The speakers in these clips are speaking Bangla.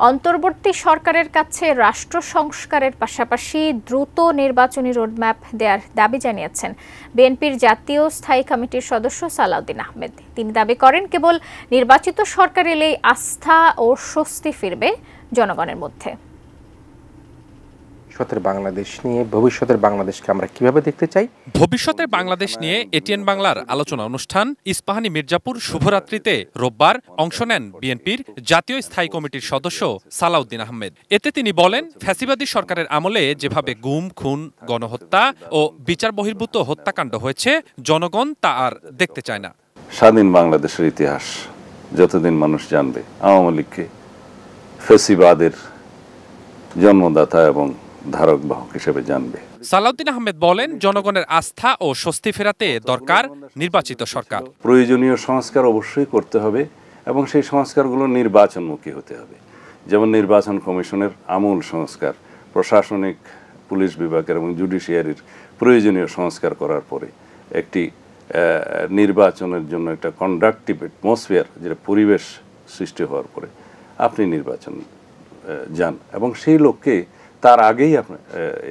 অন্তর্বর্তী সরকারের কাছে রাষ্ট্র সংস্কারের পাশাপাশি দ্রুত নির্বাচনী রোডম্যাপ দেওয়ার দাবি জানিয়েছেন বিএনপির জাতীয় স্থায়ী কমিটির সদস্য সালাউদ্দিন আহমেদ। তিনি দাবি করেন, কেবল নির্বাচিত সরকার এলেই আস্থা ও স্বস্তি ফিরবে জনগণের মধ্যে। ভবিষ্যতের বাংলাদেশকে আমরা কিভাবে দেখতে চাই। ভবিষ্যতের বাংলাদেশ নিয়ে এটিএন বাংলার আলোচনা অনুষ্ঠান ইস্পাহানী মির্জাপুর শুভরাত্রিতে রোববার অংশ নেন বিএনপির জাতীয় স্থায়ী কমিটির সদস্য সালাউদ্দিন আহমেদ। এতে তিনি বলেন, ফ্যাসিবাদী সরকারের আমলে যেভাবে গুম, খুন, গণহত্যা ও বিচার বহির্ভূত হত্যাকাণ্ড হয়েছে, জনগণ তা আর দেখতে চায় না। স্বাধীন বাংলাদেশের ইতিহাস যতদিন মানুষ জানবে, আওয়ামী লীগকে ফ্যাসিবাদের জন্মদাতা এবং ধারক বাহক হিসেবে জানবে। সালাউদ্দিন আহমেদ বলেন, জনগণের আস্থা ও স্বস্তি ফেরাতে দরকার নির্বাচিত সরকার। প্রয়োজনীয় সংস্কার অবশ্যই করতে হবে এবং সেই সংস্কারগুলো নির্বাচনমুখী হতে হবে। যেমন নির্বাচন কমিশনের আমূল সংস্কার, প্রশাসনিক পুলিশ বিভাগের এবং জুডিশিয়ারির প্রয়োজনীয় সংস্কার করার পরে একটি নির্বাচনের জন্য একটা কন্ডাক্টিভ অ্যাটমসফিয়ার, যেটা পরিবেশ সৃষ্টি হওয়ার পরে আপনি নির্বাচন যান। এবং সেই লক্ষ্যে তার আগেই আপনার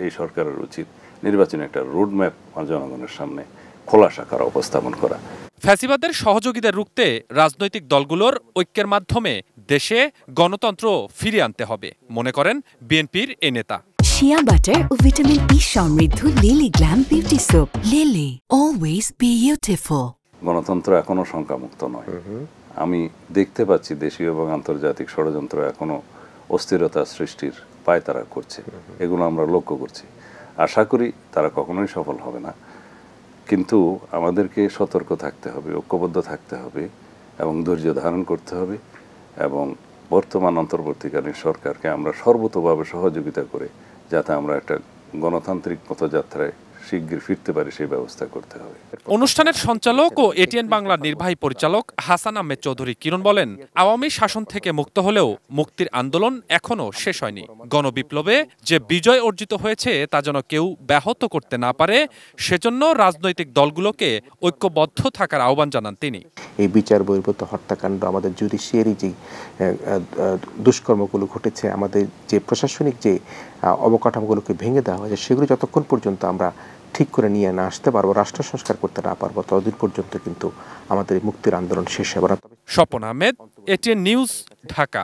এই সরকারের উচিত নির্বাচনে একটা রোডম্যাপ জনগণের সামনে খোলাসা করা, উপস্থাপন করা। ফ্যাসিবাদের সহযোগীদের রুখতে রাজনৈতিক দলগুলোর ঐক্যের মাধ্যমে দেশে গণতন্ত্র ফিরিয়ে আনতে হবে, মনে করেন বিএনপির এই নেতা। শিয়া বাটার ও ভিটামিন ই সমৃদ্ধ lily glam beauty soap. Lily, always beautiful. গণতন্ত্র এখনো শঙ্কামুক্ত নয়। আমি দেখতে পাচ্ছি দেশীয় এবং আন্তর্জাতিক ষড়যন্ত্র এখনো অস্থিরতা সৃষ্টির পায়তারা করছে। এগুলো আমরা লক্ষ্য করছি। আশা করি তারা কখনোই সফল হবে না, কিন্তু আমাদেরকে সতর্ক থাকতে হবে, ঐক্যবদ্ধ থাকতে হবে এবং ধৈর্য ধারণ করতে হবে এবং বর্তমান অন্তর্বর্তীকালীন সরকারকে আমরা সর্বতোভাবে সহযোগিতা করে যাতে আমরা একটা গণতান্ত্রিক পথযাত্রায় শিগগির ফিরতে পারি সেই ব্যবস্থা করতে হবে। অনুষ্ঠানের সঞ্চালক ও এটিএন বাংলার নির্বাহী পরিচালক হাসান আহমেদ চৌধুরী কিরণ বলেন, আওয়ামী শাসন থেকে মুক্ত হলেও মুক্তির আন্দোলন এখনো শেষ হয়নি। গণবিপ্লবে যে বিজয় অর্জিত হয়েছে তা যেন কেউ ব্যাহত করতে না পারে, সেজন্য রাজনৈতিক দলগুলোকে ঐক্যবদ্ধ থাকার আহ্বান জানান তিনি। এই বিচার বহির্ভূত হত্যাকাণ্ড, আমাদের জুডিশিয়ারি যে দুষ্কর্মগুলো ঘটেছে, আমাদের যে প্রশাসনিক যে অবকাঠামোগুলোকে ভেঙে দেওয়া হয়েছে, সেগুলো যতক্ষণ পর্যন্ত আমরা ঠিক করে নিয়ে না আসতে পারবো, রাষ্ট্র সংস্কার করতে না পারবো, ততদিন পর্যন্ত কিন্তু আমাদের মুক্তির আন্দোলন শেষ হবে না। Swapan Ahmed, ATN news, Dhaka.